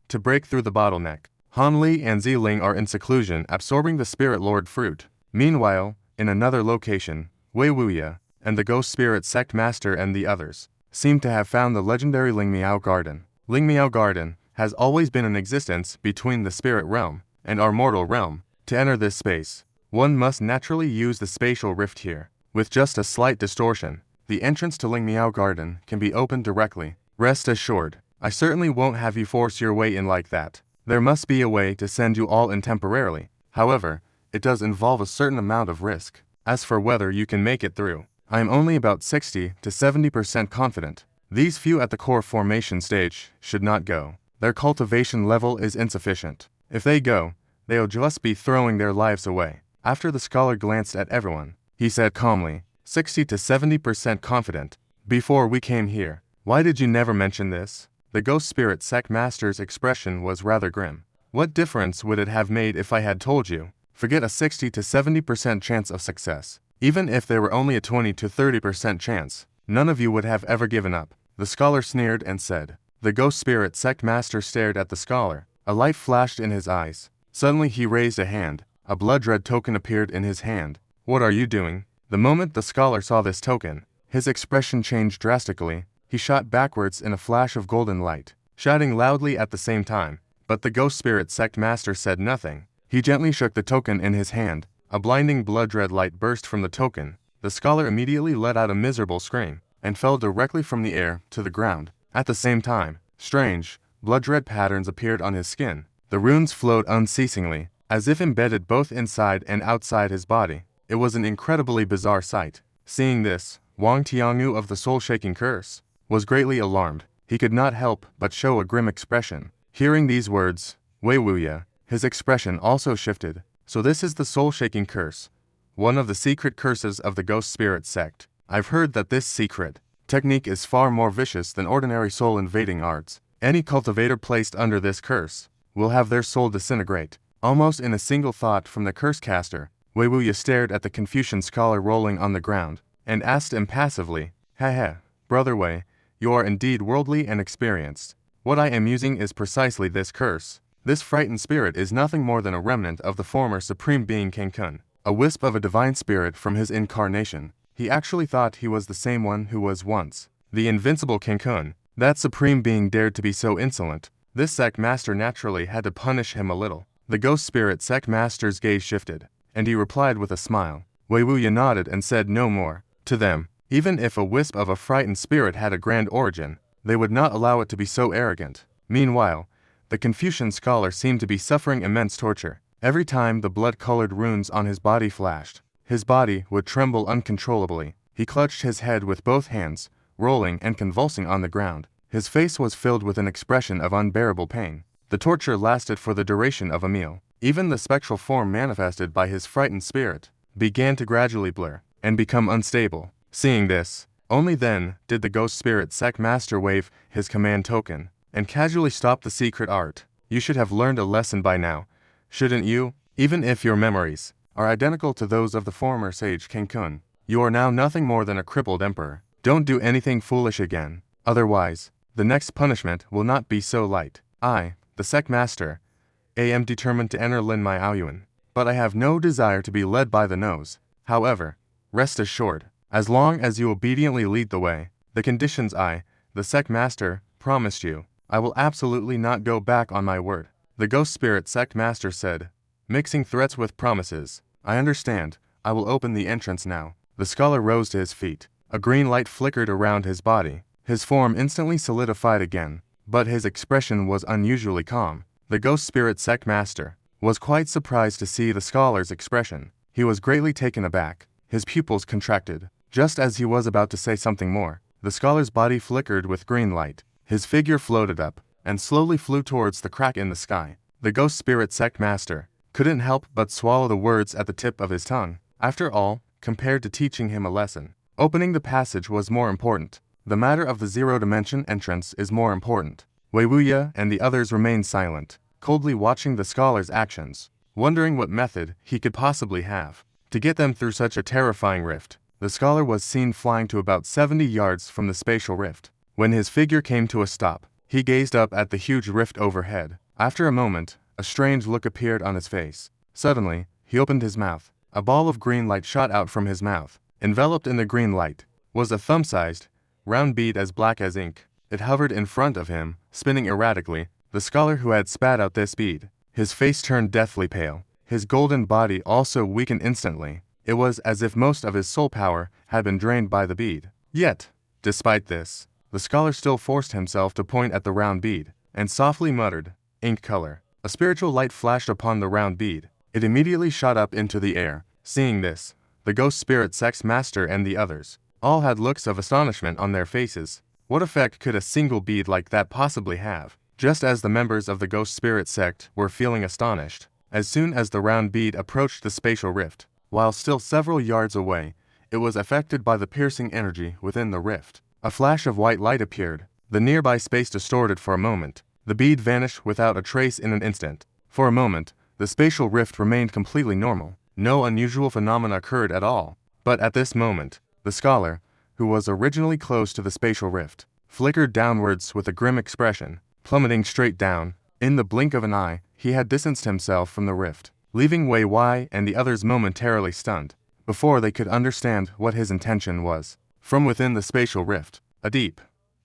to break through the bottleneck. Han Li and Zi Ling are in seclusion absorbing the Spirit Lord fruit. Meanwhile, in another location, Wei Wuya and the Ghost Spirit Sect Master and the others seem to have found the legendary Lingmiao Garden. Lingmiao Garden has always been in existence between the spirit realm and our mortal realm. To enter this space, one must naturally use the spatial rift here. With just a slight distortion, the entrance to Lingmiao Garden can be opened directly. Rest assured, I certainly won't have you force your way in like that. There must be a way to send you all in temporarily. However, it does involve a certain amount of risk. As for whether you can make it through, I am only about 60 to 70% confident. These few at the core formation stage should not go. Their cultivation level is insufficient. If they go, they'll just be throwing their lives away. After the scholar glanced at everyone, he said calmly, 60 to 70% confident. Before we came here, why did you never mention this? The Ghost Spirit Sect Master's expression was rather grim. What difference would it have made if I had told you? Forget a 60 to 70% chance of success. Even if there were only a 20 to 30% chance, none of you would have ever given up. The scholar sneered and said. The Ghost Spirit Sect Master stared at the scholar. A light flashed in his eyes. Suddenly he raised a hand. A blood red token appeared in his hand. What are you doing? The moment the scholar saw this token, his expression changed drastically. He shot backwards in a flash of golden light, shouting loudly at the same time. But the Ghost Spirit Sect Master said nothing. He gently shook the token in his hand. A blinding blood-red light burst from the token. The scholar immediately let out a miserable scream and fell directly from the air to the ground. At the same time, strange, blood-red patterns appeared on his skin. The runes flowed unceasingly, as if embedded both inside and outside his body. It was an incredibly bizarre sight. Seeing this, Wang Tiangu of the Soul-Shaking Curse was greatly alarmed. He could not help but show a grim expression. Hearing these words, Wei Wuya, his expression also shifted. So this is the Soul-Shaking Curse, one of the secret curses of the Ghost Spirit Sect. I've heard that this secret technique is far more vicious than ordinary soul-invading arts. Any cultivator placed under this curse will have their soul disintegrate. Almost in a single thought from the curse caster, Wei Wuya stared at the Confucian scholar rolling on the ground, and asked impassively, Heh, Brother Wei, you are indeed worldly and experienced. What I am using is precisely this curse. This frightened spirit is nothing more than a remnant of the former Supreme Being Kenkun, a wisp of a divine spirit from his incarnation. He actually thought he was the same one who was once the invincible Kenkun. That Supreme Being dared to be so insolent. This Sect Master naturally had to punish him a little. The Ghost Spirit Sect Master's gaze shifted, and he replied with a smile. Wei Wuya nodded and said no more. To them, even if a wisp of a frightened spirit had a grand origin, they would not allow it to be so arrogant. Meanwhile, the Confucian scholar seemed to be suffering immense torture. Every time the blood-colored runes on his body flashed, his body would tremble uncontrollably. He clutched his head with both hands, rolling and convulsing on the ground. His face was filled with an expression of unbearable pain. The torture lasted for the duration of a meal. Even the spectral form manifested by his frightened spirit began to gradually blur and become unstable. Seeing this, only then did the Ghost Spirit Sect Master wave his command token and casually stop the secret art. You should have learned a lesson by now, shouldn't you? Even if your memories are identical to those of the former sage Kenkun, you are now nothing more than a crippled emperor. Don't do anything foolish again. Otherwise, the next punishment will not be so light. I, the Sect Master, am determined to enter Lin Mai Aoyuan, but I have no desire to be led by the nose. However, rest assured, as long as you obediently lead the way, the conditions I, the Sect Master, promised you, I will absolutely not go back on my word. The Ghost Spirit Sect Master said, mixing threats with promises. I understand. I will open the entrance now. The scholar rose to his feet. A green light flickered around his body. His form instantly solidified again, but his expression was unusually calm. The Ghost Spirit Sect Master was quite surprised to see the scholar's expression. He was greatly taken aback. His pupils contracted. Just as he was about to say something more, the scholar's body flickered with green light. His figure floated up and slowly flew towards the crack in the sky. The Ghost Spirit Sect Master couldn't help but swallow the words at the tip of his tongue. After all, compared to teaching him a lesson, opening the passage was more important. The matter of the zero-dimension entrance is more important. Wei Wuya and the others remained silent, coldly watching the scholar's actions, wondering what method he could possibly have to get them through such a terrifying rift. The scholar was seen flying to about 70 yards from the spatial rift. When his figure came to a stop, He gazed up at the huge rift overhead. After a moment, a strange look appeared on his face. Suddenly, he opened his mouth. A ball of green light shot out from his mouth. Enveloped in the green light was a thumb-sized, round bead as black as ink. It hovered in front of him, spinning erratically. The scholar who had spat out this bead, his face turned deathly pale. His golden body also weakened instantly. It was as if most of his soul power had been drained by the bead. Yet, despite this, the scholar still forced himself to point at the round bead, and softly muttered, "Ink color." A spiritual light flashed upon the round bead. It immediately shot up into the air. Seeing this, the ghost spirit sect's master and the others all had looks of astonishment on their faces. What effect could a single bead like that possibly have? Just as the members of the ghost spirit sect were feeling astonished, as soon as the round bead approached the spatial rift, while still several yards away, it was affected by the piercing energy within the rift. A flash of white light appeared. The nearby space distorted for a moment. The bead vanished without a trace in an instant. For a moment, the spatial rift remained completely normal. No unusual phenomena occurred at all. But at this moment, the scholar, who was originally close to the spatial rift, flickered downwards with a grim expression, plummeting straight down. In the blink of an eye, he had distanced himself from the rift, leaving Wei Wai and the others momentarily stunned, before they could understand what his intention was. From within the spatial rift, a deep,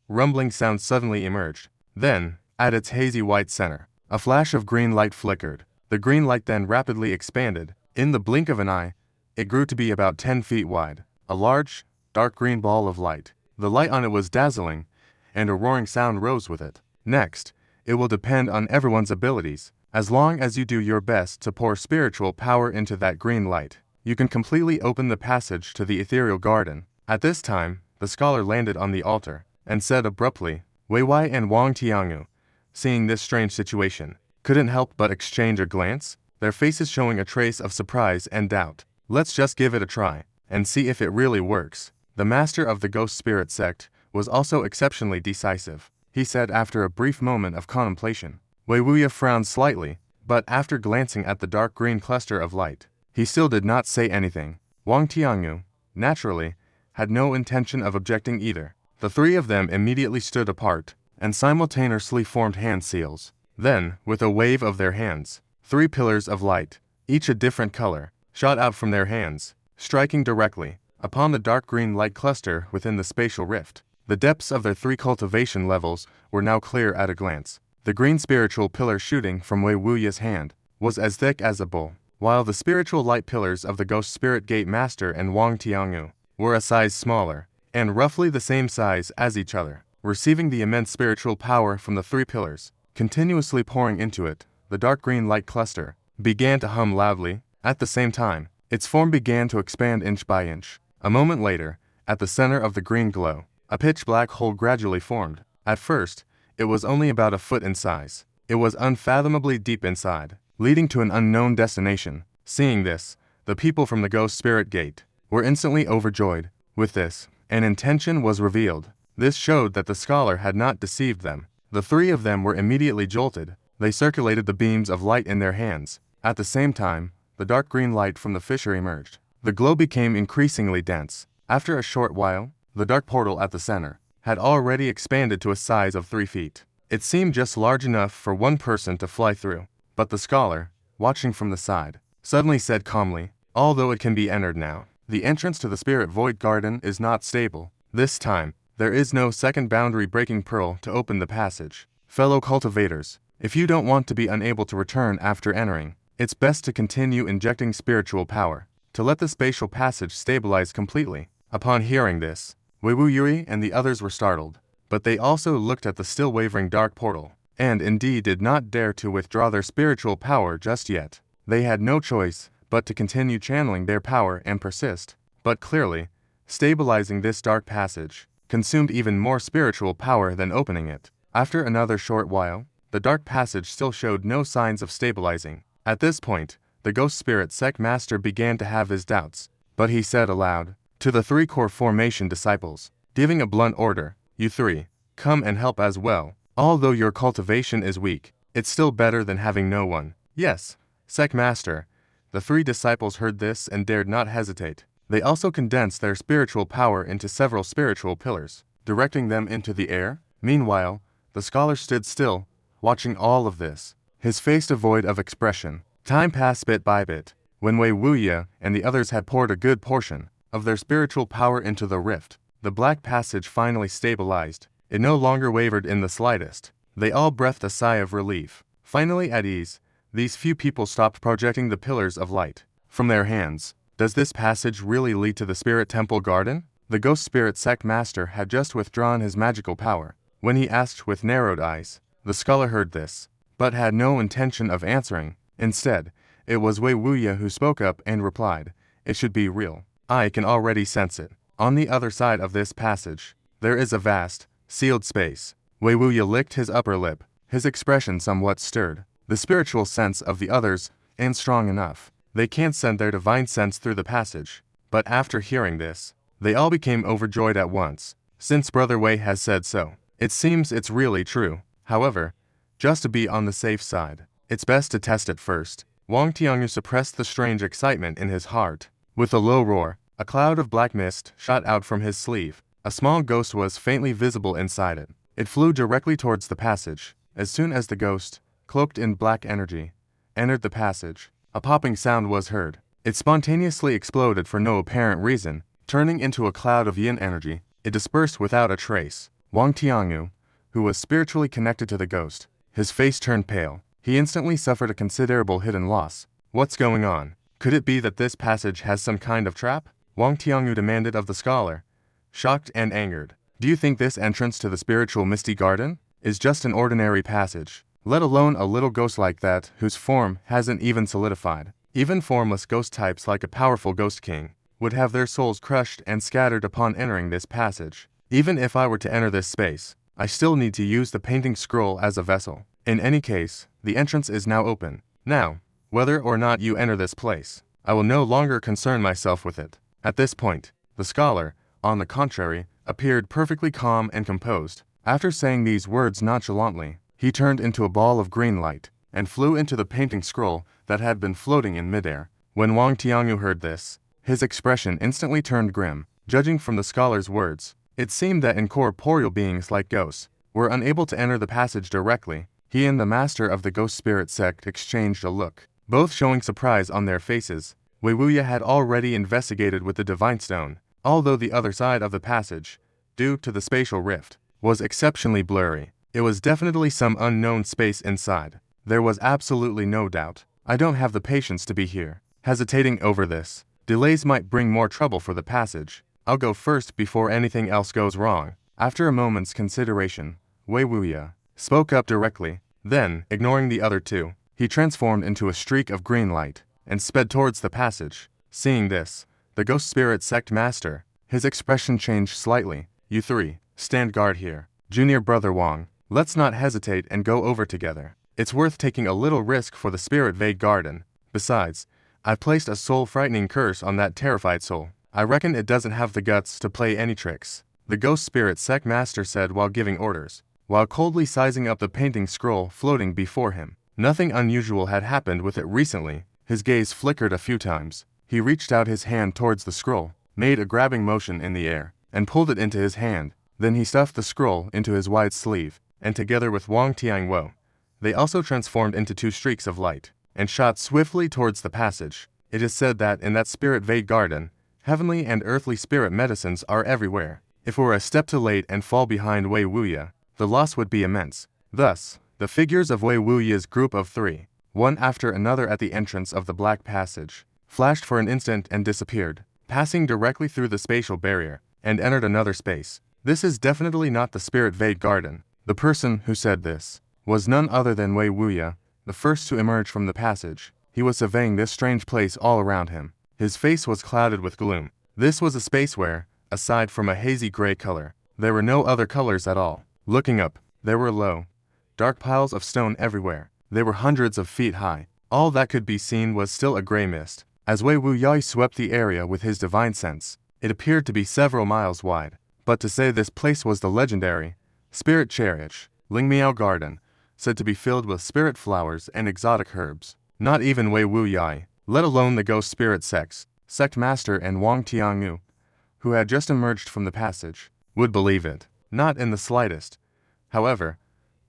rumbling sound suddenly emerged. Then, at its hazy white center, a flash of green light flickered. The green light then rapidly expanded. In the blink of an eye, it grew to be about 10 feet wide. A large, dark green ball of light. The light on it was dazzling, and a roaring sound rose with it. Next, it will depend on everyone's abilities. As long as you do your best to pour spiritual power into that green light, you can completely open the passage to the ethereal garden. At this time, the scholar landed on the altar, and said abruptly, Wei Wai and Wang Tiangu, seeing this strange situation, couldn't help but exchange a glance, their faces showing a trace of surprise and doubt. Let's just give it a try, and see if it really works. The master of the ghost spirit sect was also exceptionally decisive. He said after a brief moment of contemplation. Wei Wuya frowned slightly, but after glancing at the dark green cluster of light, he still did not say anything. Wang Tiangu, naturally, had no intention of objecting either. The three of them immediately stood apart, and simultaneously formed hand seals. Then, with a wave of their hands, 3 pillars of light, each a different color, shot out from their hands, striking directly upon the dark green light cluster within the spatial rift. The depths of their 3 cultivation levels were now clear at a glance. The green spiritual pillar shooting from Wei Wuya's hand was as thick as a bull, while the spiritual light pillars of the Ghost Spirit Gate Master and Wang Tiangu were a size smaller, and roughly the same size as each other. Receiving the immense spiritual power from the 3 pillars, continuously pouring into it, the dark green light cluster began to hum loudly. At the same time, its form began to expand inch by inch. A moment later, at the center of the green glow, a pitch-black hole gradually formed. At first, it was only about a foot in size. It was unfathomably deep inside, leading to an unknown destination. Seeing this, the people from the Ghost Spirit Gate were instantly overjoyed. With this, an intention was revealed. This showed that the scholar had not deceived them. The 3 of them were immediately jolted. They circulated the beams of light in their hands. At the same time, the dark green light from the fissure emerged. The glow became increasingly dense. After a short while, the dark portal at the center had already expanded to a size of 3 feet. It seemed just large enough for one person to fly through. But the scholar, watching from the side, suddenly said calmly, although it can be entered now, the entrance to the Spirit Void Garden is not stable. This time, there is no second boundary breaking pearl to open the passage. Fellow cultivators, if you don't want to be unable to return after entering, it's best to continue injecting spiritual power, to let the spatial passage stabilize completely. Upon hearing this, Wei Wu Yuri and the others were startled, but they also looked at the still wavering dark portal, and indeed did not dare to withdraw their spiritual power just yet. They had no choice but to continue channeling their power and persist. But clearly, stabilizing this dark passage consumed even more spiritual power than opening it. After another short while, the dark passage still showed no signs of stabilizing. At this point, the Ghost Spirit Sect Master began to have his doubts, but he said aloud, to the 3 core formation disciples, giving a blunt order, you 3, come and help as well. Although your cultivation is weak, it's still better than having no one. Yes, Sect Master. The 3 disciples heard this and dared not hesitate. They also condensed their spiritual power into several spiritual pillars, directing them into the air. Meanwhile, The scholar stood still, watching all of this, his face devoid of expression. Time passed bit by bit. When Wei Wuya and the others had poured a good portion of their spiritual power into the rift, the black passage finally stabilized. It no longer wavered in the slightest. They all breathed a sigh of relief. Finally at ease, these few people stopped projecting the pillars of light from their hands. Does this passage really lead to the Spirit Temple Garden? The Ghost Spirit Sect Master had just withdrawn his magical power. When he asked with narrowed eyes, the scholar heard this, but had no intention of answering. Instead, it was Wei Wuya who spoke up and replied, "It should be real. I can already sense it. On the other side of this passage, there is a vast, sealed space." Wei Wuya licked his upper lip, his expression somewhat stirred. The spiritual sense of the others ain't strong enough. They can't send their divine sense through the passage. But after hearing this, they all became overjoyed at once. Since Brother Wei has said so, it seems it's really true. However, just to be on the safe side, it's best to test it first. Wang Tianyu suppressed the strange excitement in his heart. With a low roar, a cloud of black mist shot out from his sleeve. A small ghost was faintly visible inside it. It flew directly towards the passage. As soon as the ghost, cloaked in black energy, entered the passage, a popping sound was heard. It spontaneously exploded for no apparent reason, turning into a cloud of yin energy. It dispersed without a trace. Wang Tianyu, who was spiritually connected to the ghost, his face turned pale. He instantly suffered a considerable hidden loss. What's going on? Could it be that this passage has some kind of trap? Wang Tianyu demanded of the scholar, shocked and angered. Do you think this entrance to the spiritual misty garden is just an ordinary passage? Let alone a little ghost like that whose form hasn't even solidified. Even formless ghost types like a powerful ghost king would have their souls crushed and scattered upon entering this passage. Even if I were to enter this space, I still need to use the painting scroll as a vessel. In any case, the entrance is now open. Now, whether or not you enter this place, I will no longer concern myself with it. At this point, the scholar, on the contrary, appeared perfectly calm and composed. After saying these words nonchalantly, he turned into a ball of green light and flew into the painting scroll that had been floating in midair. When Wang Tianyu heard this, his expression instantly turned grim. Judging from the scholar's words, it seemed that incorporeal beings like ghosts were unable to enter the passage directly. He and the master of the ghost spirit sect exchanged a look, both showing surprise on their faces. Wei Wuya had already investigated with the divine stone, although the other side of the passage, due to the spatial rift, was exceptionally blurry. It was definitely some unknown space inside. There was absolutely no doubt. I don't have the patience to be here, hesitating over this. Delays might bring more trouble for the passage. I'll go first before anything else goes wrong. After a moment's consideration, Wei Wuya spoke up directly. Then, ignoring the other two, he transformed into a streak of green light and sped towards the passage. Seeing this, the ghost spirit sect master, his expression changed slightly. You three, stand guard here. Junior brother Wang, let's not hesitate and go over together. It's worth taking a little risk for the Spirit Vade Garden. Besides, I've placed a soul-frightening curse on that terrified soul. I reckon it doesn't have the guts to play any tricks. The Ghost Spirit Sect Master said while giving orders, while coldly sizing up the painting scroll floating before him. Nothing unusual had happened with it recently. His gaze flickered a few times. He reached out his hand towards the scroll, made a grabbing motion in the air, and pulled it into his hand. Then he stuffed the scroll into his wide sleeve, and together with Wang Tianyu, they also transformed into two streaks of light, and shot swiftly towards the passage. It is said that in that Spirit Vade Garden, heavenly and earthly spirit medicines are everywhere. If we were a step too late and fall behind Wei Wuya, the loss would be immense. Thus, the figures of Wei Wuya's group of three, one after another at the entrance of the Black Passage, flashed for an instant and disappeared, passing directly through the spatial barrier, and entered another space. This is definitely not the Spirit Vade Garden. The person who said this was none other than Wei Wuya, the first to emerge from the passage. He was surveying this strange place all around him. His face was clouded with gloom. This was a space where, aside from a hazy gray color, there were no other colors at all. Looking up, there were low, dark piles of stone everywhere. They were hundreds of feet high. All that could be seen was still a gray mist. As Wei Wuya swept the area with his divine sense, it appeared to be several miles wide. But to say this place was the legendary Spirit Cherish, Lingmiao Garden, said to be filled with spirit flowers and exotic herbs, not even Wei Wuya, let alone the Ghost Spirit Sect Master and Wang Tianyu, who had just emerged from the passage, would believe it. Not in the slightest. However,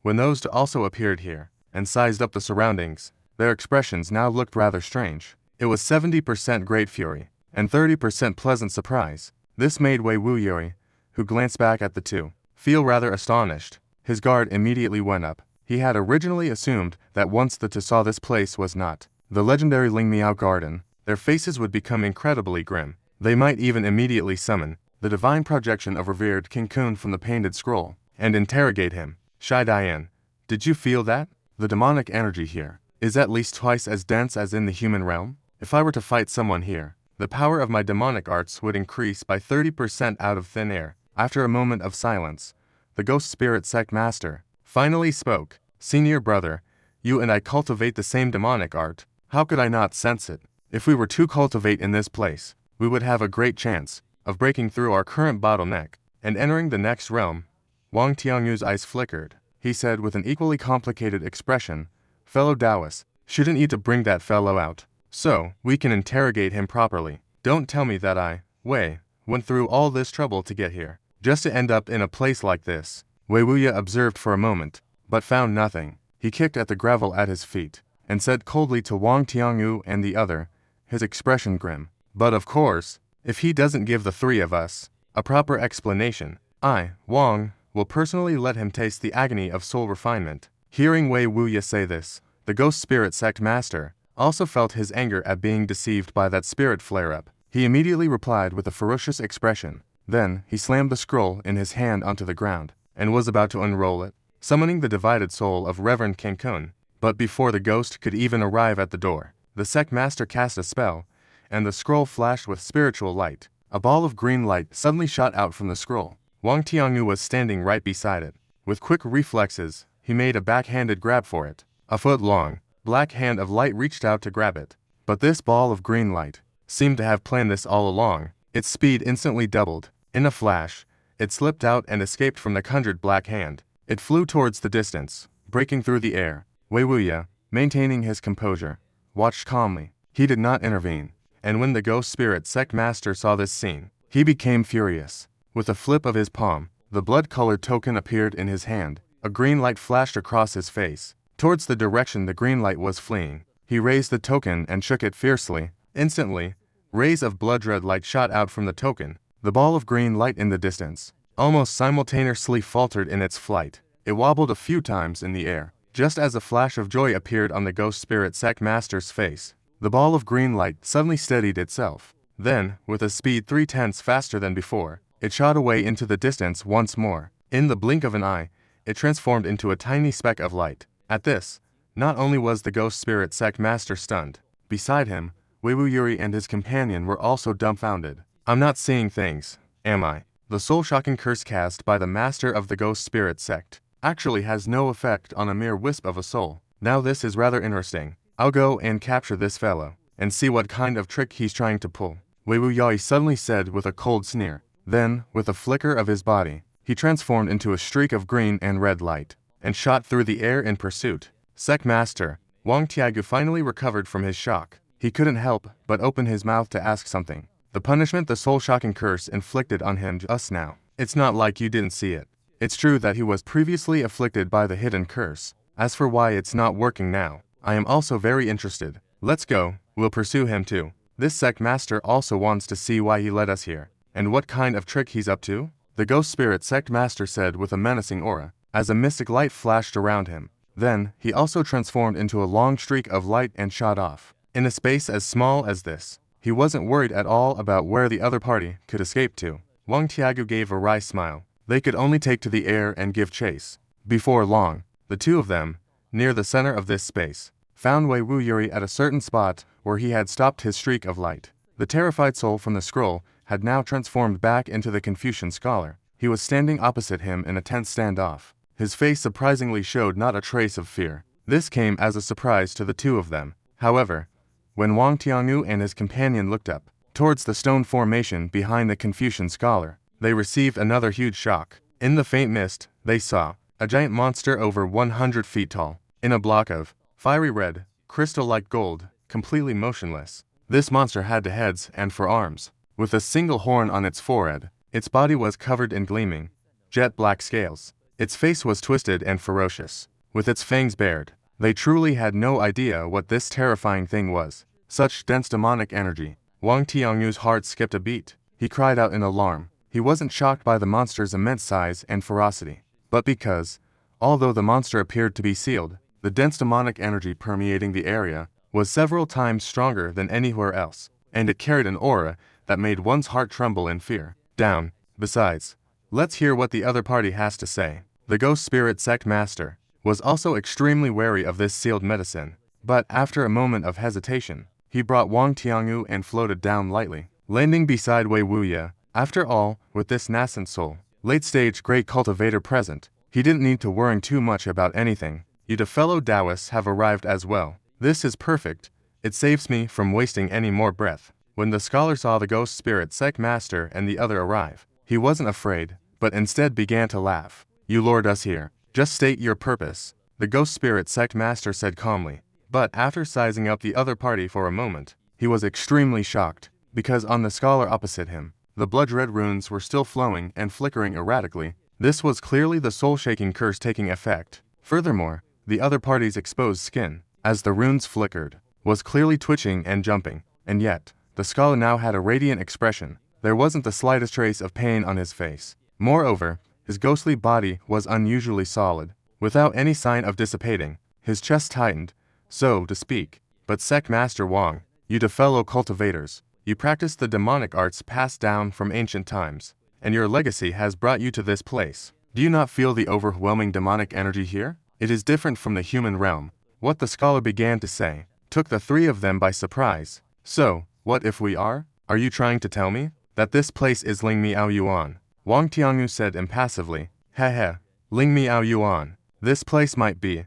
When those two also appeared here, and sized up the surroundings, their expressions now looked rather strange. It was 70% great fury, and 30% pleasant surprise. This made Wei Wuyi, who glanced back at the two, feel rather astonished. His guard immediately went up. He had originally assumed that once the two saw this place was not the legendary Ling Miao Garden, their faces would become incredibly grim. They might even immediately summon the divine projection of revered King Kun from the painted scroll, and interrogate him. Shai Dian, did you feel that? The demonic energy here is at least twice as dense as in the human realm. If I were to fight someone here, the power of my demonic arts would increase by 30% out of thin air. After a moment of silence, the ghost spirit sect master finally spoke. Senior brother, you and I cultivate the same demonic art. How could I not sense it? If we were to cultivate in this place, we would have a great chance of breaking through our current bottleneck and entering the next realm. Wang Tianyu's eyes flickered. He said with an equally complicated expression, fellow Taoist, shouldn't you to bring that fellow out, so we can interrogate him properly. Don't tell me that Wei, went through all this trouble to get here, just to end up in a place like this. Wei Wuyi observed for a moment, but found nothing. He kicked at the gravel at his feet, and said coldly to Wang Tianyu and the other, his expression grim, but of course, if he doesn't give the three of us a proper explanation, I, Wang, will personally let him taste the agony of soul refinement. Hearing Wei Wuyi say this, the ghost spirit sect master also felt his anger at being deceived by that spirit flare-up. He immediately replied with a ferocious expression. Then, he slammed the scroll in his hand onto the ground, and was about to unroll it, summoning the divided soul of Reverend King Kun. But before the ghost could even arrive at the door, the sect master cast a spell, and the scroll flashed with spiritual light. A ball of green light suddenly shot out from the scroll. Wang Tianyu was standing right beside it. With quick reflexes, he made a backhanded grab for it. A foot long, black hand of light reached out to grab it. But this ball of green light seemed to have planned this all along. Its speed instantly doubled. In a flash, it slipped out and escaped from the conjured black hand. It flew towards the distance, breaking through the air. Wei Wuyi, maintaining his composure, watched calmly. He did not intervene. And when the ghost spirit sect master saw this scene, he became furious. With a flip of his palm, the blood-colored token appeared in his hand. A green light flashed across his face, towards the direction the green light was fleeing. He raised the token and shook it fiercely. Instantly, rays of blood-red light shot out from the token. The ball of green light in the distance almost simultaneously faltered in its flight. It wobbled a few times in the air, just as a flash of joy appeared on the ghost spirit sect master's face. The ball of green light suddenly steadied itself. Then, with a speed 3/10 faster than before, it shot away into the distance once more. In the blink of an eye, it transformed into a tiny speck of light. At this, not only was the ghost spirit sect master stunned, beside him, Wei Wuyi and his companion were also dumbfounded. I'm not seeing things, am I? The soul-shocking curse cast by the master of the ghost spirit sect actually has no effect on a mere wisp of a soul. Now this is rather interesting. I'll go and capture this fellow, and see what kind of trick he's trying to pull. Wei Wuyi suddenly said with a cold sneer. Then, with a flicker of his body, he transformed into a streak of green and red light, and shot through the air in pursuit. Sect master, Wang Tianyu finally recovered from his shock. He couldn't help but open his mouth to ask something. The punishment the soul-shocking curse inflicted on him just now. It's not like you didn't see it. It's true that he was previously afflicted by the hidden curse. As for why it's not working now, I am also very interested. Let's go, we'll pursue him too. This sect master also wants to see why he led us here, and what kind of trick he's up to. The ghost spirit sect master said with a menacing aura, as a mystic light flashed around him. Then, he also transformed into a long streak of light and shot off. In a space as small as this, he wasn't worried at all about where the other party could escape to. Wang Tianyu gave a wry smile. They could only take to the air and give chase. Before long, the two of them, near the center of this space, found Wei Wuyi at a certain spot where he had stopped his streak of light. The terrified soul from the scroll had now transformed back into the Confucian scholar. He was standing opposite him in a tense standoff. His face surprisingly showed not a trace of fear. This came as a surprise to the two of them. However, when Wang Tianyu and his companion looked up towards the stone formation behind the Confucian scholar, they received another huge shock. In the faint mist, they saw a giant monster over 100 feet tall, in a block of fiery red, crystal-like gold, completely motionless. This monster had 2 heads and 4 arms, with a single horn on its forehead. Its body was covered in gleaming, jet-black scales. Its face was twisted and ferocious, with its fangs bared. They truly had no idea what this terrifying thing was. Such dense demonic energy. Wang Tianyu's heart skipped a beat. He cried out in alarm. He wasn't shocked by the monster's immense size and ferocity, but because, although the monster appeared to be sealed, the dense demonic energy permeating the area was several times stronger than anywhere else, and it carried an aura that made one's heart tremble in fear. Down. Besides, let's hear what the other party has to say. The Ghost Spirit Sect Master was also extremely wary of this sealed medicine, but after a moment of hesitation, he brought Wang Tianyu and floated down lightly, landing beside Wei Wuya. After all, with this Nascent Soul, late-stage great cultivator present, he didn't need to worry too much about anything. You the fellow Taoists have arrived as well. This is perfect. It saves me from wasting any more breath. When the scholar saw the Ghost Spirit Sect Master and the other arrive, he wasn't afraid, but instead began to laugh. You lured us here. Just state your purpose, the Ghost Spirit Sect Master said calmly. But after sizing up the other party for a moment, he was extremely shocked, because on the scholar opposite him, the blood-red runes were still flowing and flickering erratically. This was clearly the soul-shaking curse taking effect. Furthermore, the other party's exposed skin, as the runes flickered, was clearly twitching and jumping, and yet, the scholar now had a radiant expression. There wasn't the slightest trace of pain on his face. Moreover, his ghostly body was unusually solid, without any sign of dissipating. His chest tightened, so to speak. But Sect Master Wang, you the fellow cultivators, you practice the demonic arts passed down from ancient times, and your legacy has brought you to this place. Do you not feel the overwhelming demonic energy here? It is different from the human realm. What the scholar began to say took the three of them by surprise. So, what if we are? Are you trying to tell me that this place is Ling Miao Yuan? Wang Tianyu said impassively. Heh, Ling Miao Yuan. This place might be,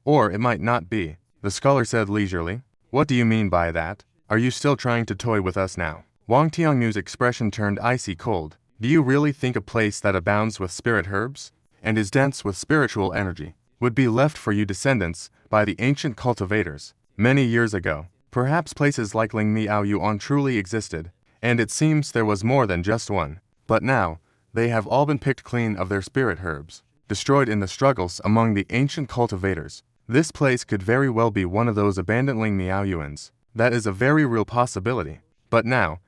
or it might not be, the scholar said leisurely. What do you mean by that? Are you still trying to toy with us now? Wang Tianyu's expression turned icy cold. Do you really think a place that abounds with spirit herbs, and is dense with spiritual energy, would be left for you descendants by the ancient cultivators? Many years ago, perhaps places like Ling Miao Yuan truly existed, and it seems there was more than just one. But now, they have all been picked clean of their spirit herbs, destroyed in the struggles among the ancient cultivators. This place could very well be one of those abandoned Ling Miao Yuans. That is a very real possibility. But now,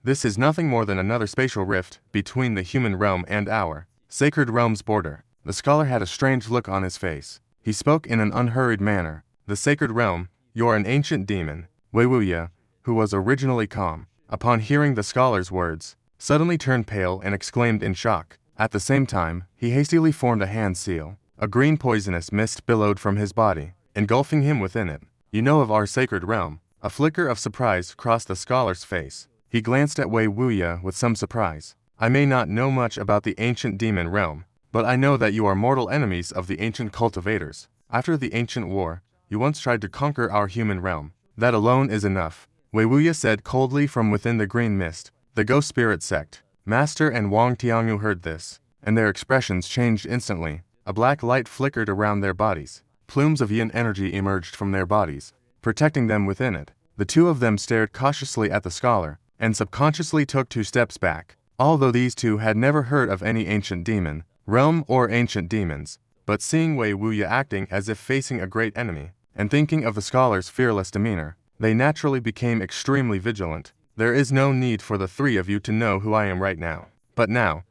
this is nothing more than another spatial rift between the human realm and our sacred realm's border. The scholar had a strange look on his face. He spoke in an unhurried manner. The sacred realm, you're an ancient demon. Wei Wuya, who was originally calm, upon hearing the scholar's words, suddenly turned pale and exclaimed in shock. At the same time, he hastily formed a hand seal. A green poisonous mist billowed from his body, engulfing him within it. You know of our sacred realm. A flicker of surprise crossed the scholar's face. He glanced at Wei Wuya with some surprise. I may not know much about the ancient demon realm, but I know that you are mortal enemies of the ancient cultivators. After the ancient war, you once tried to conquer our human realm. That alone is enough, Wei Wuya said coldly from within the green mist. The Ghost Spirit Sect Master and Wang Tianyu heard this, and their expressions changed instantly. A black light flickered around their bodies. Plumes of yin energy emerged from their bodies, protecting them within it. The two of them stared cautiously at the scholar, and subconsciously took 2 steps back. Although these two had never heard of any ancient demon, realm or ancient demons, but seeing Wei Wuya acting as if facing a great enemy, and thinking of the scholar's fearless demeanor, they naturally became extremely vigilant. There is no need for the three of you to know who I am right now. But now,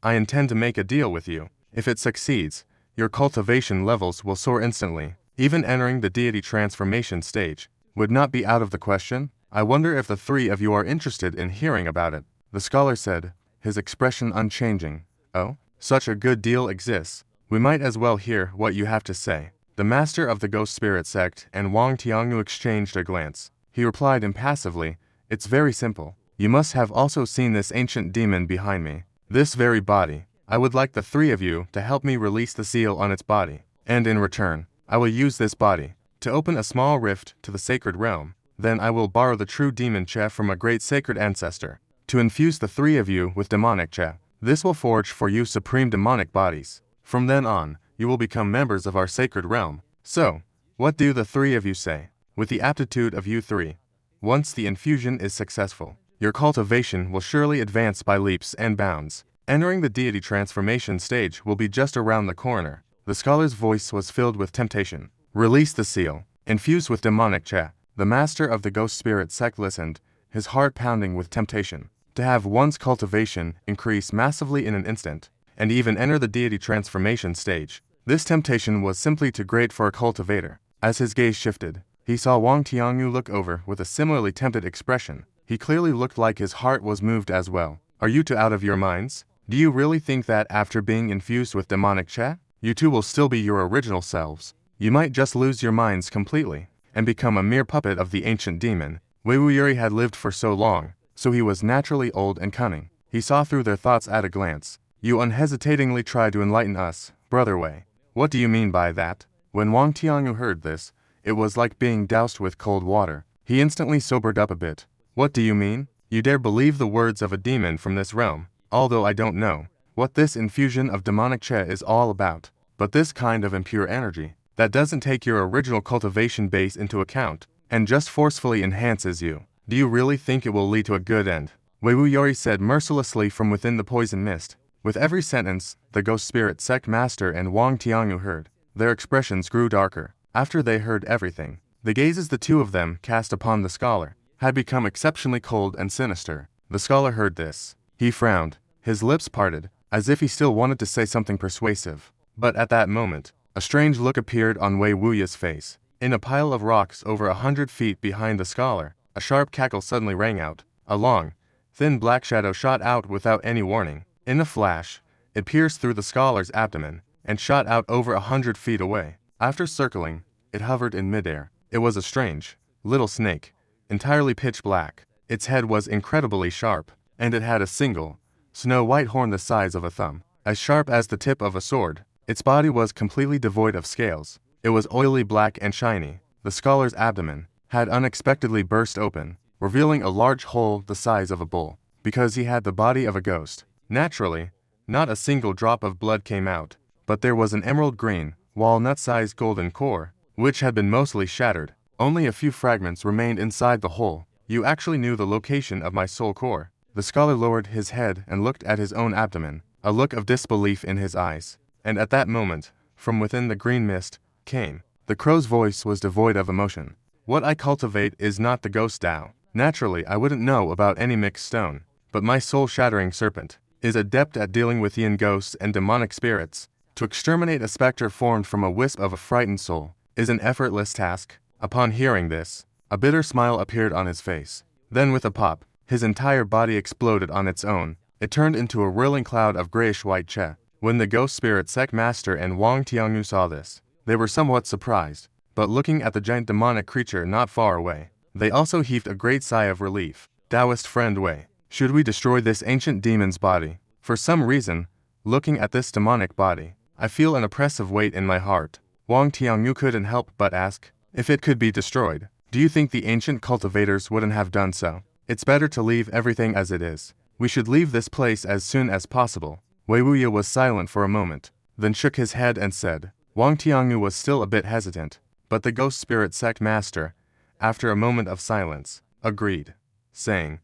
I intend to make a deal with you. If it succeeds, your cultivation levels will soar instantly. Even entering the deity transformation stage would not be out of the question. I wonder if the three of you are interested in hearing about it. The scholar said, his expression unchanging. Oh, such a good deal exists. We might as well hear what you have to say. The master of the Ghost Spirit Sect and Wang Tianyu exchanged a glance. He replied impassively, it's very simple. You must have also seen this ancient demon behind me. This very body. I would like the three of you to help me release the seal on its body, and in return, I will use this body to open a small rift to the sacred realm. Then I will borrow the true demon Che from a great sacred ancestor to infuse the three of you with demonic Che. This will forge for you supreme demonic bodies. From then on, you will become members of our sacred realm. So, what do the three of you say? With the aptitude of you three, once the infusion is successful, your cultivation will surely advance by leaps and bounds. Entering the deity transformation stage will be just around the corner. The scholar's voice was filled with temptation. Release the seal. Infused with demonic cha, the master of the ghost spirit sect listened, his heart pounding with temptation. To have one's cultivation increase massively in an instant, and even enter the deity transformation stage. This temptation was simply too great for a cultivator. As his gaze shifted, he saw Wang Tianyu look over with a similarly tempted expression. He clearly looked like his heart was moved as well. Are you two out of your minds? Do you really think that after being infused with demonic cha, you two will still be your original selves? You might just lose your minds completely, and become a mere puppet of the ancient demon. Wei Wuyi had lived for so long, so he was naturally old and cunning. He saw through their thoughts at a glance. You unhesitatingly try to enlighten us, Brother Wei. What do you mean by that? When Wang Tianyu heard this, it was like being doused with cold water. He instantly sobered up a bit. What do you mean? You dare believe the words of a demon from this realm? Although I don't know what this infusion of demonic cha is all about, but this kind of impure energy that doesn't take your original cultivation base into account and just forcefully enhances you. Do you really think it will lead to a good end? Wei Wuyi said mercilessly from within the poison mist. With every sentence, the ghost spirit sect master and Wang Tianyu heard. Their expressions grew darker. After they heard everything, the gazes the two of them cast upon the scholar had become exceptionally cold and sinister. The scholar heard this. He frowned. His lips parted, as if he still wanted to say something persuasive. But at that moment, a strange look appeared on Wei Wuyi's face. In a pile of rocks over 100 feet behind the scholar, a sharp cackle suddenly rang out. A long, thin black shadow shot out without any warning. In a flash, it pierced through the scholar's abdomen and shot out over 100 feet away. After circling, it hovered in midair. It was a strange, little snake, entirely pitch black. Its head was incredibly sharp, and it had a single, snow-white horn the size of a thumb, as sharp as the tip of a sword. Its body was completely devoid of scales. It was oily black and shiny. The scholar's abdomen had unexpectedly burst open, revealing a large hole the size of a bull. Because he had the body of a ghost, naturally, not a single drop of blood came out, but there was an emerald green, walnut-sized golden core, which had been mostly shattered. Only a few fragments remained inside the hole. You actually knew the location of my soul core. The scholar lowered his head and looked at his own abdomen, a look of disbelief in his eyes. And at that moment, from within the green mist, came. The crow's voice was devoid of emotion. What I cultivate is not the ghost Tao. Naturally, I wouldn't know about any mixed stone, but my soul-shattering serpent is adept at dealing with yin ghosts and demonic spirits. To exterminate a specter formed from a wisp of a frightened soul is an effortless task. Upon hearing this, a bitter smile appeared on his face. Then with a pop, his entire body exploded on its own. It turned into a whirling cloud of grayish-white cha. When the ghost spirit sect master and Wang Tianyu saw this, they were somewhat surprised, but looking at the giant demonic creature not far away, they also heaved a great sigh of relief. Taoist friend Wei, should we destroy this ancient demon's body? For some reason, looking at this demonic body, I feel an oppressive weight in my heart. Wang Tianyu couldn't help but ask, if it could be destroyed, do you think the ancient cultivators wouldn't have done so? It's better to leave everything as it is. We should leave this place as soon as possible. Wei Wuyi was silent for a moment, then shook his head and said. Wang Tianyu was still a bit hesitant, but the ghost spirit sect master, after a moment of silence, agreed, saying,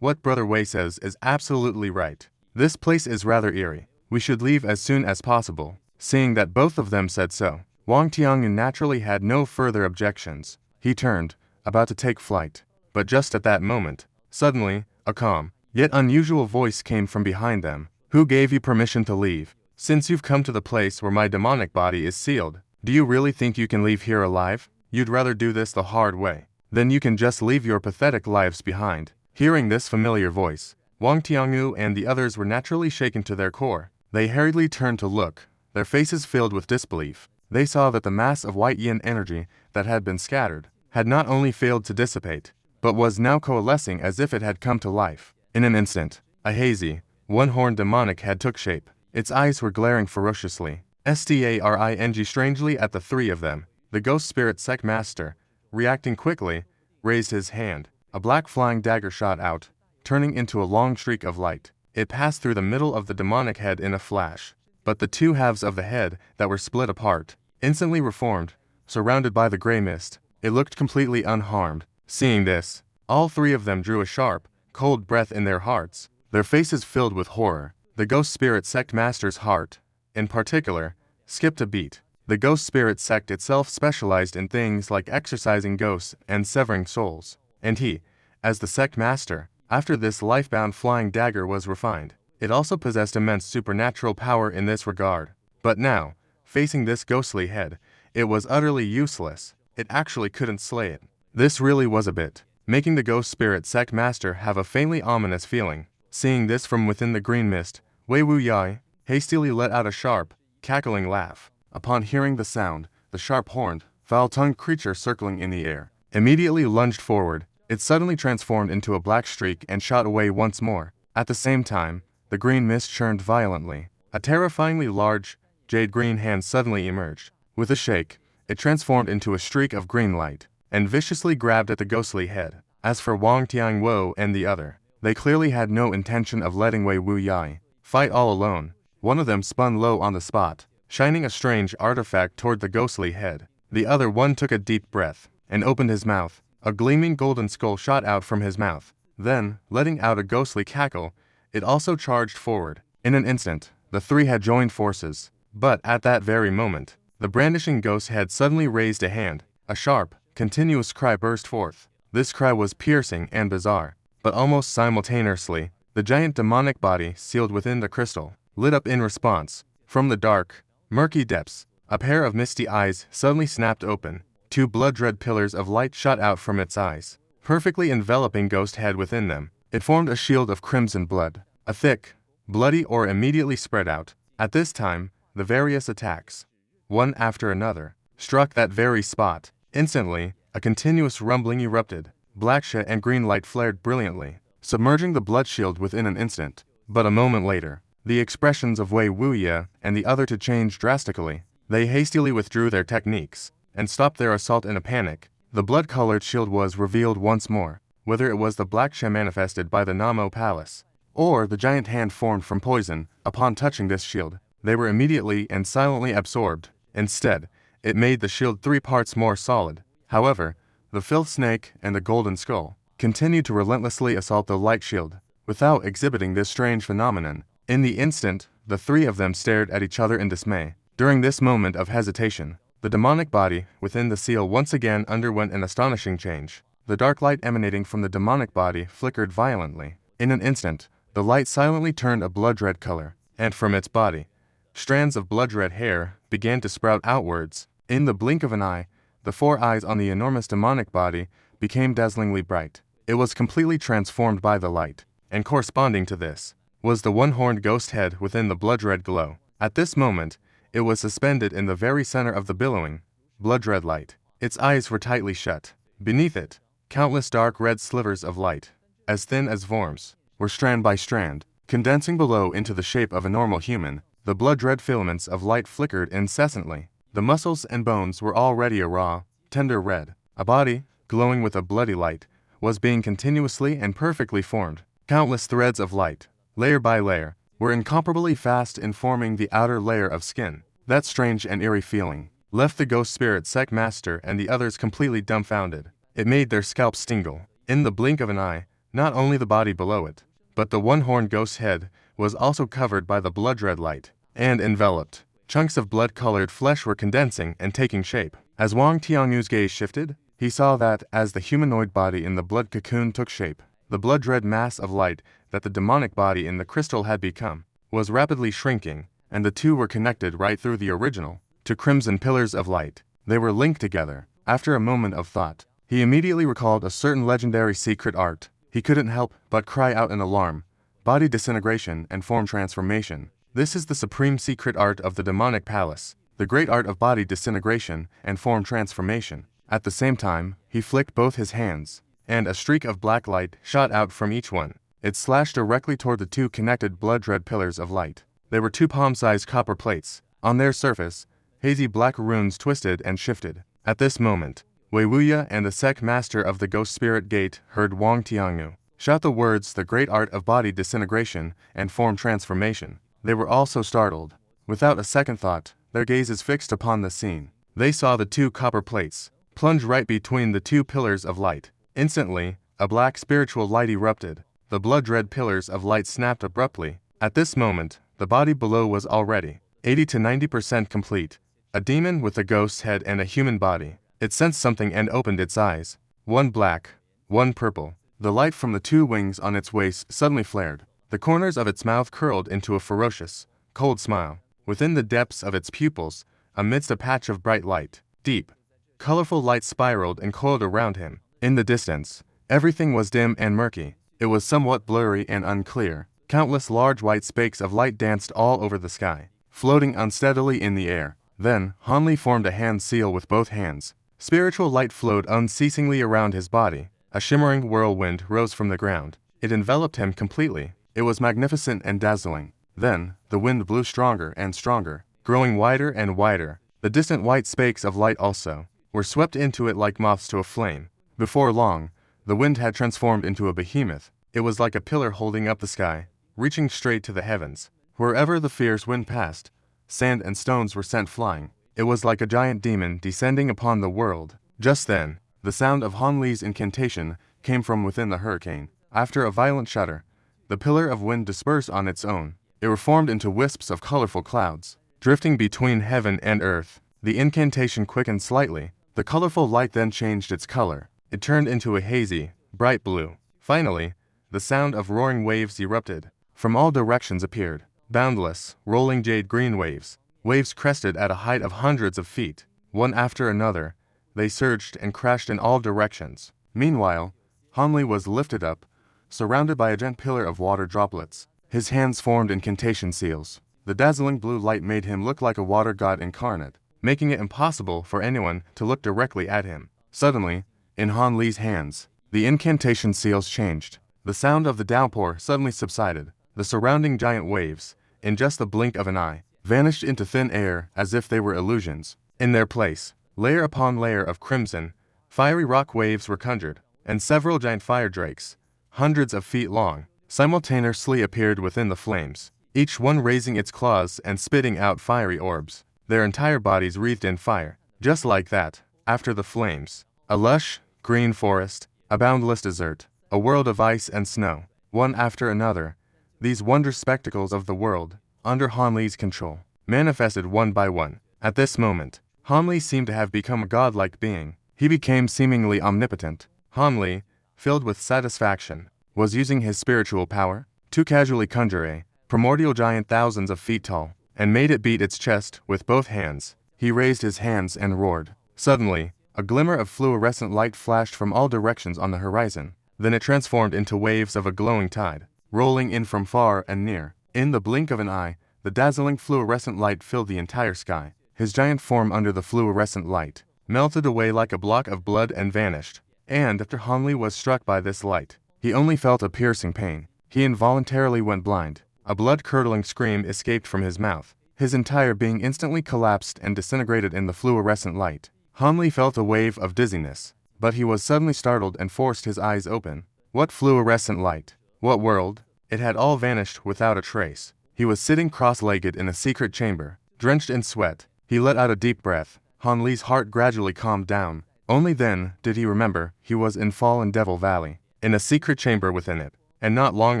what Brother Wei says is absolutely right. This place is rather eerie. We should leave as soon as possible. Seeing that both of them said so, Wang Tianyu naturally had no further objections. He turned, about to take flight, but just at that moment, suddenly, a calm, yet unusual voice came from behind them. Who gave you permission to leave? Since you've come to the place where my demonic body is sealed, do you really think you can leave here alive? You'd rather do this the hard way. Then you can just leave your pathetic lives behind. Hearing this familiar voice, Wang Tianyu and the others were naturally shaken to their core. They hurriedly turned to look, their faces filled with disbelief. They saw that the mass of white yin energy that had been scattered had not only failed to dissipate, but was now coalescing as if it had come to life. In an instant, a hazy, one-horned demonic head took shape. Its eyes were glaring ferociously, staring strangely at the three of them. The ghost spirit sect master, reacting quickly, raised his hand. A black flying dagger shot out, turning into a long streak of light. It passed through the middle of the demonic head in a flash, but the two halves of the head that were split apart, instantly reformed, surrounded by the gray mist. It looked completely unharmed. Seeing this, all three of them drew a sharp, cold breath in their hearts, their faces filled with horror. the Ghost Spirit Sect Master's heart, in particular, skipped a beat. The Ghost Spirit Sect itself specialized in things like exorcising ghosts and severing souls, and he, as the Sect Master, after this life-bound flying dagger was refined, it also possessed immense supernatural power in this regard. But now, facing this ghostly head, it was utterly useless. It actually couldn't slay it. This really was a bit, making the Ghost Spirit Sect Master have a faintly ominous feeling. Seeing this from within the green mist, Wei Wuyi hastily let out a sharp, cackling laugh. Upon hearing the sound, the sharp-horned, foul-tongued creature circling in the air immediately lunged forward. It suddenly transformed into a black streak and shot away once more. At the same time, the green mist churned violently. A terrifyingly large, jade-green hand suddenly emerged. With a shake, it transformed into a streak of green light, and viciously grabbed at the ghostly head. As for Wang Tianguo and the other, they clearly had no intention of letting Wei Wuyi fight all alone. One of them spun low on the spot, shining a strange artifact toward the ghostly head. The other one took a deep breath, and opened his mouth. A gleaming golden skull shot out from his mouth. Then, letting out a ghostly cackle, it also charged forward. In an instant, the three had joined forces. But at that very moment, the brandishing ghost head suddenly raised a hand. A sharp, continuous cry burst forth. This cry was piercing and bizarre, but almost simultaneously, the giant demonic body sealed within the crystal lit up in response. From the dark, murky depths, a pair of misty eyes suddenly snapped open. Two blood-red pillars of light shot out from its eyes, perfectly enveloping ghost head within them. It formed a shield of crimson blood, a thick, bloody or immediately spread out. At this time, the various attacks, one after another, struck that very spot. Instantly, a continuous rumbling erupted. Black shit and green light flared brilliantly, submerging the blood shield within an instant. But a moment later, the expressions of Wei Wuyi and the other to change drastically. They hastily withdrew their techniques and stopped their assault in a panic. The blood-colored shield was revealed once more. Whether it was the black shell manifested by the Namo Palace, or the giant hand formed from poison, upon touching this shield, they were immediately and silently absorbed. Instead, it made the shield 3 parts more solid. However, the filth snake and the golden skull continued to relentlessly assault the light shield, without exhibiting this strange phenomenon. In the instant, the 3 of them stared at each other in dismay. During this moment of hesitation, the demonic body within the seal once again underwent an astonishing change. The dark light emanating from the demonic body flickered violently. In an instant, the light silently turned a blood-red color, and from its body, strands of blood-red hair began to sprout outwards. In the blink of an eye, the 4 eyes on the enormous demonic body became dazzlingly bright. It was completely transformed by the light, and corresponding to this was the one-horned ghost head within the blood-red glow. At this moment, it was suspended in the very center of the billowing, blood-red light. Its eyes were tightly shut. Beneath it, countless dark red slivers of light, as thin as worms, were strand by strand, condensing below into the shape of a normal human. The blood-red filaments of light flickered incessantly. The muscles and bones were already a raw, tender red. A body, glowing with a bloody light, was being continuously and perfectly formed. Countless threads of light, layer by layer, were incomparably fast in forming the outer layer of skin. That strange and eerie feeling left the Ghost Spirit Sect Master and the others completely dumbfounded. It made their scalps tingle. In the blink of an eye, not only the body below it, but the one-horned ghost head was also covered by the blood-red light, and enveloped. Chunks of blood-colored flesh were condensing and taking shape. As Wang Tianyu's gaze shifted, he saw that, as the humanoid body in the blood cocoon took shape, the blood-red mass of light that the demonic body in the crystal had become was rapidly shrinking, and the two were connected right through the original, to crimson pillars of light. They were linked together. After a moment of thought, he immediately recalled a certain legendary secret art. He couldn't help but cry out in alarm. Body disintegration and form transformation. This is the supreme secret art of the demonic palace, the great art of body disintegration and form transformation. At the same time, he flicked both his hands, and a streak of black light shot out from each one. It slashed directly toward the 2 connected blood-red pillars of light. They were 2 palm-sized copper plates. On their surface, hazy black runes twisted and shifted. At this moment, Wei Wuyi and the Sect Master of the Ghost Spirit Gate heard Wang Tianyu shout the words, the great art of body disintegration and form transformation. They were also startled. Without a second thought, their gazes fixed upon the scene. They saw the 2 copper plates plunge right between the 2 pillars of light. Instantly, a black spiritual light erupted. The blood-red pillars of light snapped abruptly. At this moment, the body below was already 80 to 90% complete. A demon with a ghost's head and a human body. It sensed something and opened its eyes. One black, one purple. The light from the two wings on its waist suddenly flared. The corners of its mouth curled into a ferocious, cold smile. Within the depths of its pupils, amidst a patch of bright light, deep, colorful light spiraled and coiled around him. In the distance, everything was dim and murky. It was somewhat blurry and unclear. Countless large white spakes of light danced all over the sky, floating unsteadily in the air. Then, Hanli formed a hand seal with both hands. Spiritual light flowed unceasingly around his body. A shimmering whirlwind rose from the ground. It enveloped him completely. It was magnificent and dazzling. Then, the wind blew stronger and stronger, growing wider and wider. The distant white spakes of light also were swept into it like moths to a flame. Before long, the wind had transformed into a behemoth. It was like a pillar holding up the sky, reaching straight to the heavens. Wherever the fierce wind passed, sand and stones were sent flying. It was like a giant demon descending upon the world. Just then, the sound of Hanli's incantation came from within the hurricane. After a violent shudder, the pillar of wind dispersed on its own. It reformed into wisps of colorful clouds, drifting between heaven and earth. The incantation quickened slightly. The colorful light then changed its color. It turned into a hazy, bright blue. Finally, the sound of roaring waves erupted. From all directions appeared boundless, rolling jade green waves. Waves crested at a height of hundreds of feet. One after another, they surged and crashed in all directions. Meanwhile, Hanli was lifted up, surrounded by a giant pillar of water droplets. His hands formed incantation seals. The dazzling blue light made him look like a water god incarnate, making it impossible for anyone to look directly at him. Suddenly, in Hanli's hands, the incantation seals changed. The sound of the downpour suddenly subsided. The surrounding giant waves, in just the blink of an eye, vanished into thin air as if they were illusions. In their place, layer upon layer of crimson, fiery rock waves were conjured, and several giant fire drakes, hundreds of feet long, simultaneously appeared within the flames, each one raising its claws and spitting out fiery orbs, their entire bodies wreathed in fire. Just like that, after the flames, a lush, green forest, a boundless desert, a world of ice and snow, one after another. These wondrous spectacles of the world, under Hanli's control, manifested one by one. At this moment, Hanli seemed to have become a godlike being. He became seemingly omnipotent. Hanli, filled with satisfaction, was using his spiritual power to casually conjure a primordial giant thousands of feet tall, and made it beat its chest with both hands. He raised his hands and roared. Suddenly, a glimmer of fluorescent light flashed from all directions on the horizon. Then it transformed into waves of a glowing tide, rolling in from far and near. In the blink of an eye, the dazzling fluorescent light filled the entire sky. His giant form under the fluorescent light melted away like a block of blood and vanished. And after Hanli was struck by this light, he only felt a piercing pain. He involuntarily went blind. A blood-curdling scream escaped from his mouth. His entire being instantly collapsed and disintegrated in the fluorescent light. Hanli felt a wave of dizziness, but he was suddenly startled and forced his eyes open. What fluorescent light? What world? It had all vanished without a trace. He was sitting cross-legged in a secret chamber, drenched in sweat. He let out a deep breath. Hanli's heart gradually calmed down. Only then did he remember he was in Fallen Devil Valley, in a secret chamber within it. And not long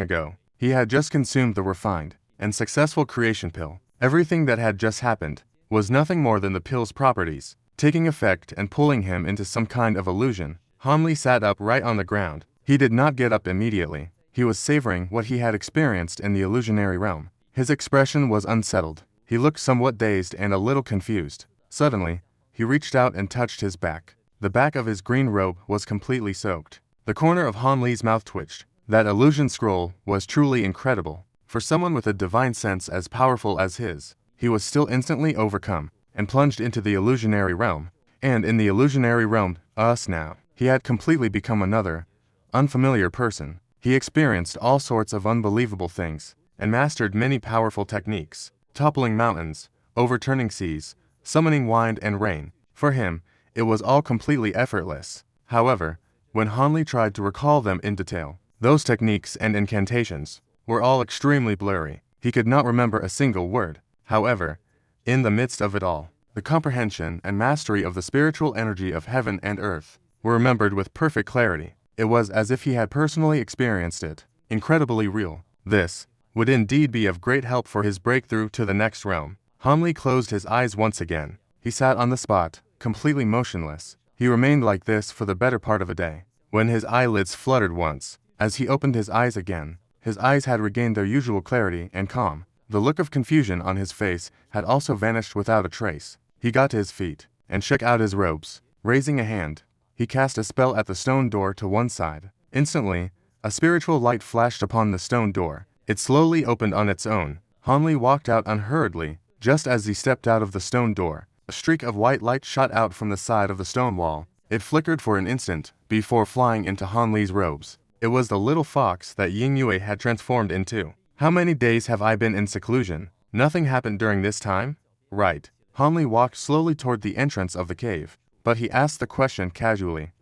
ago, he had just consumed the refined and successful creation pill. Everything that had just happened was nothing more than the pill's properties taking effect and pulling him into some kind of illusion. Hanli sat up right on the ground. He did not get up immediately. He was savoring what he had experienced in the illusionary realm. His expression was unsettled. He looked somewhat dazed and a little confused. Suddenly, he reached out and touched his back. The back of his green robe was completely soaked. The corner of Hanli's mouth twitched. That illusion scroll was truly incredible. For someone with a divine sense as powerful as his, he was still instantly overcome and plunged into the illusionary realm. And in the illusionary realm, now, he had completely become another, unfamiliar person. He experienced all sorts of unbelievable things, and mastered many powerful techniques, toppling mountains, overturning seas, summoning wind and rain. For him, it was all completely effortless. However, when Hanli tried to recall them in detail, those techniques and incantations were all extremely blurry. He could not remember a single word. However, in the midst of it all, the comprehension and mastery of the spiritual energy of heaven and earth were remembered with perfect clarity. It was as if he had personally experienced it. Incredibly real. This would indeed be of great help for his breakthrough to the next realm. Han Li closed his eyes once again. He sat on the spot, completely motionless. He remained like this for the better part of a day. When his eyelids fluttered once, as he opened his eyes again, his eyes had regained their usual clarity and calm. The look of confusion on his face had also vanished without a trace. He got to his feet, and shook out his robes. Raising a hand, he cast a spell at the stone door to one side. Instantly, a spiritual light flashed upon the stone door. It slowly opened on its own. Han Li walked out unhurriedly. Just as he stepped out of the stone door, a streak of white light shot out from the side of the stone wall. It flickered for an instant, before flying into Han Li's robes. It was the little fox that Ying Yue had transformed into. How many days have I been in seclusion? Nothing happened during this time? Right. Han Li walked slowly toward the entrance of the cave, but he asked the question casually.